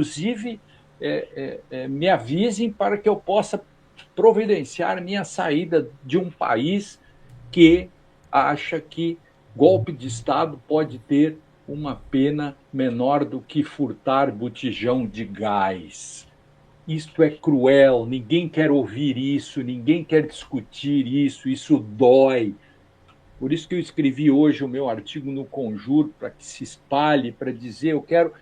inclusive, me avisem para que eu possa providenciar minha saída de um país que acha que golpe de Estado pode ter uma pena menor do que furtar botijão de gás. Isto é cruel, ninguém quer ouvir isso, ninguém quer discutir isso dói. Por isso que eu escrevi hoje o meu artigo no Conjuro, para que se espalhe, para dizer, eu quero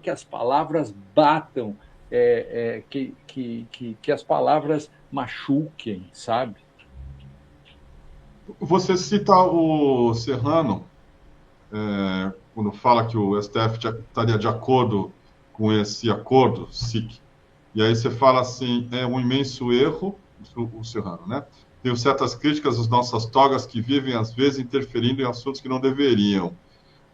que as palavras batam, que as palavras machuquem, sabe? Você cita o Serrano, quando fala que o STF estaria de acordo com esse acordo, SIC. E aí você fala assim, é um imenso erro, o Serrano, né? Tenho certas críticas às nossas togas que vivem, às vezes, interferindo em assuntos que não deveriam.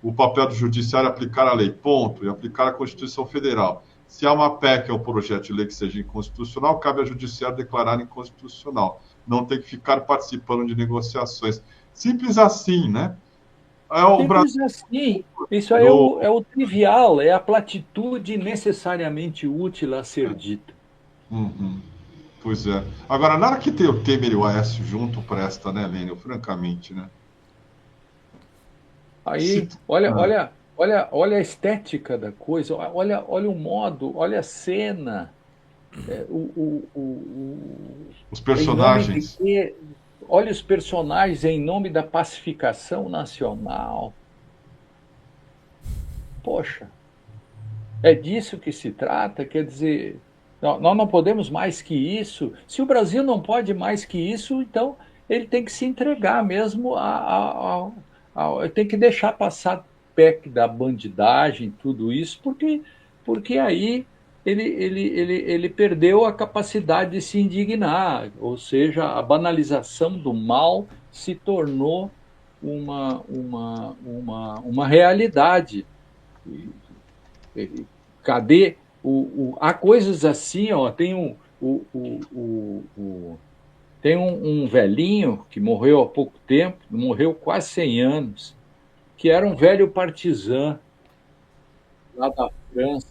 O papel do judiciário é aplicar a lei, ponto, e aplicar a Constituição Federal. Se há uma PEC ou um projeto de lei que seja inconstitucional, cabe ao judiciário declarar inconstitucional. Não tem que ficar participando de negociações. Simples assim, né? É o Brasil Simples assim. Isso aí do... é o trivial, é a platitude necessariamente útil a ser dita. Uhum. Pois é. Agora, nada que tem o Temer e o Aécio junto presta, né, Lênio? Francamente, né? Se... Aí, olha, Ah, olha, olha a estética da coisa, olha o modo, olha a cena, os em nome de personagens. quê? Olha os personagens em nome da pacificação nacional. Poxa, é disso que se trata? Quer dizer, nós não podemos mais que isso. Se o Brasil não pode mais que isso, então ele tem que se entregar mesmo tem que deixar passar PEC da bandidagem, tudo isso, porque aí ele perdeu a capacidade de se indignar, ou seja, a banalização do mal se tornou uma realidade. Cadê? Há coisas assim, ó, tem um velhinho que morreu há pouco tempo, morreu quase 100 anos, que era um velho partizan lá da França,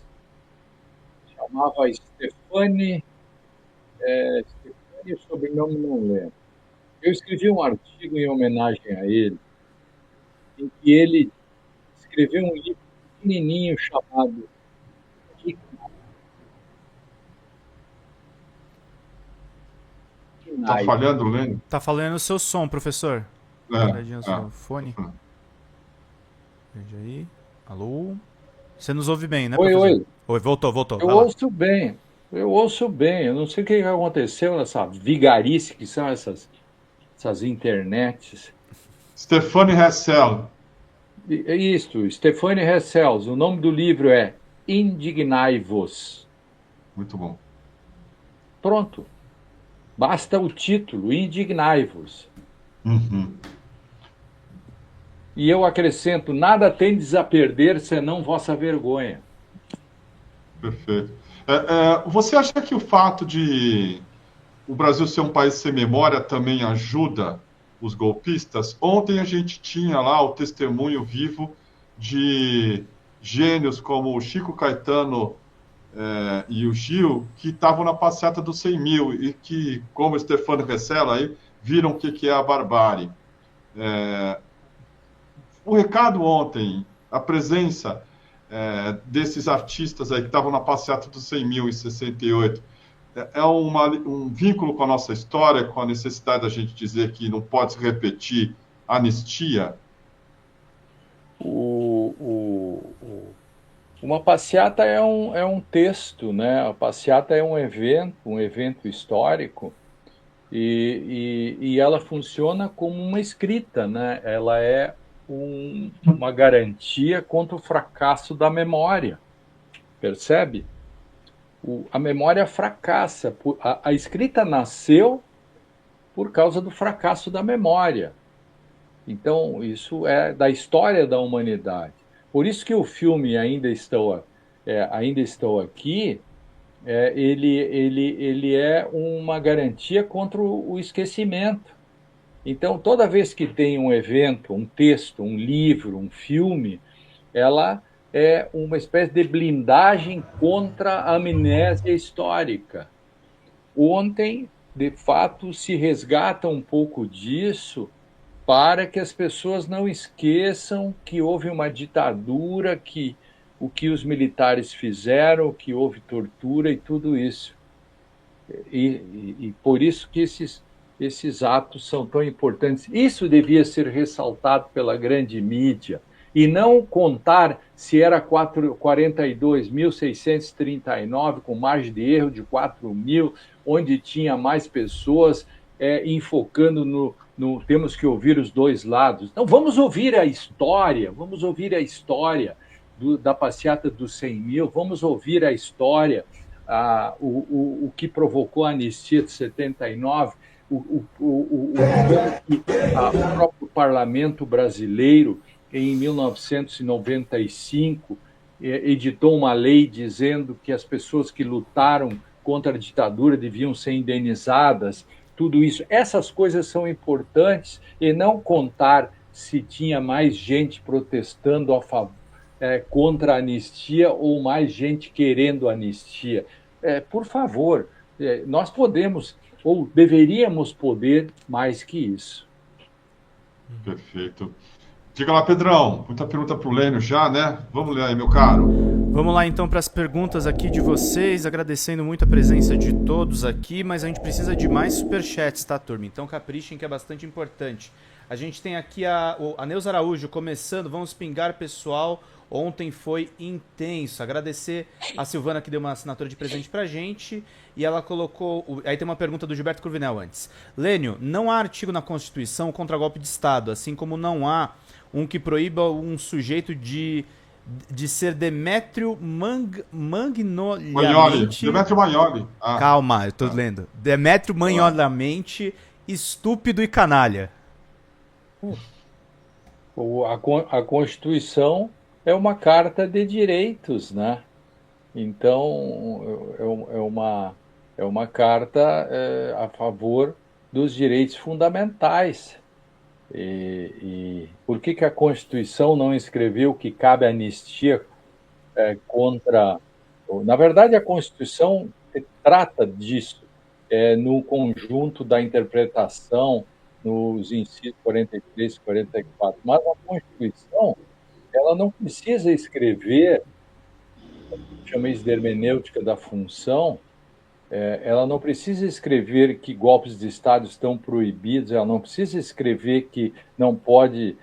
chamava Stefani, o sobrenome não lembro. Eu escrevi um artigo em homenagem a ele, em que ele escreveu um livro pequenininho chamado Tá Ignai. falhando, Lênio? Tá falando o seu som, professor. Dá uma olhadinha no seu Tô fone. falando. Veja aí. Alô? Você nos ouve bem, né, Oi, professor? oi. Oi, voltou, voltou. Eu Vai lá. ouço bem, eu ouço bem. Eu não sei o que aconteceu nessa vigarice que são essas internets. Stefane Hessel. É isso, Stefane Hessels. O nome do livro é Indignai-vos. Muito bom. Pronto. Basta o título, Indignai-vos. Uhum. E eu acrescento: nada tendes a perder senão vossa vergonha. Perfeito. Você acha que o fato de o Brasil ser um país sem memória também ajuda os golpistas? Ontem a gente tinha lá o testemunho vivo de gênios como o Chico Caetano e o Gil, que estavam na passeata dos 100 mil e que, como o Stefano Ressela, aí, viram o que é a barbárie. O recado ontem, a presença desses artistas aí que estavam na passeata dos 100 mil em 68, um vínculo com a nossa história, com a necessidade da gente dizer que não pode se repetir anistia? Uma passeata é um texto, né? A passeata é um evento histórico, e ela funciona como uma escrita, né? Ela é uma garantia contra o fracasso da memória, percebe? A memória fracassa. A escrita nasceu por causa do fracasso da memória. Então, isso é da história da humanidade. Por isso que o filme Ainda Estou Aqui, ele é uma garantia contra o esquecimento. Então, toda vez que tem um evento, um texto, um livro, um filme, ela, é uma espécie de blindagem contra a amnésia histórica. Ontem, de fato, se resgata um pouco disso para que as pessoas não esqueçam que houve uma ditadura, que o que os militares fizeram, que houve tortura e tudo isso. E por isso que esses atos são tão importantes. Isso devia ser ressaltado pela grande mídia, e não contar se era 42.639, com margem de erro de 4.000, onde tinha mais pessoas enfocando temos que ouvir os dois lados. Então, vamos ouvir a história da passeata dos 100 mil, vamos ouvir a história, o que provocou a anistia de 79, o próprio parlamento brasileiro, em 1995, editou uma lei dizendo que as pessoas que lutaram contra a ditadura deviam ser indenizadas, tudo isso. Essas coisas são importantes, e não contar se tinha mais gente protestando contra a anistia ou mais gente querendo anistia. Por favor, nós podemos, ou deveríamos poder, mais que isso. Perfeito. Diga lá, Pedrão. Muita pergunta para o Lênio já, né? Vamos ler aí, meu caro. Vamos lá então para as perguntas aqui de vocês, agradecendo muito a presença de todos aqui, mas a gente precisa de mais superchats, tá, turma? Então caprichem, que é bastante importante. A gente tem aqui a Neuza Araújo começando, vamos pingar, pessoal. Ontem foi intenso. Agradecer a Silvana, que deu uma assinatura de presente pra gente, e ela colocou... Aí tem uma pergunta do Gilberto Cruvinel antes. Lênio, não há artigo na Constituição contra golpe de Estado, assim como não há um que proíba um sujeito de ser Demétrio Magnoliamente... Demétrio Magnoli. Calma, eu tô lendo. Demétrio Magnoliamente estúpido e canalha. A Constituição é uma carta de direitos, né? Então, é uma carta a favor dos direitos fundamentais. E por que a Constituição não escreveu que cabe anistia contra... Na verdade, a Constituição trata disso no conjunto da interpretação, nos incisos 43 e 44. Mas a Constituição, ela não precisa escrever, chama isso de hermenêutica da função, ela não precisa escrever que golpes de Estado estão proibidos, ela não precisa escrever que não pode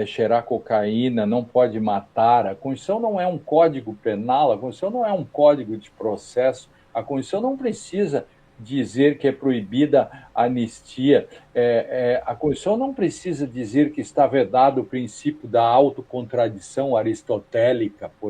cheirar cocaína, não pode matar. A Constituição não é um código penal, a Constituição não é um código de processo, a Constituição não precisa dizer que é proibida a anistia. A Constituição não precisa dizer que está vedado o princípio da autocontradição aristotélica, por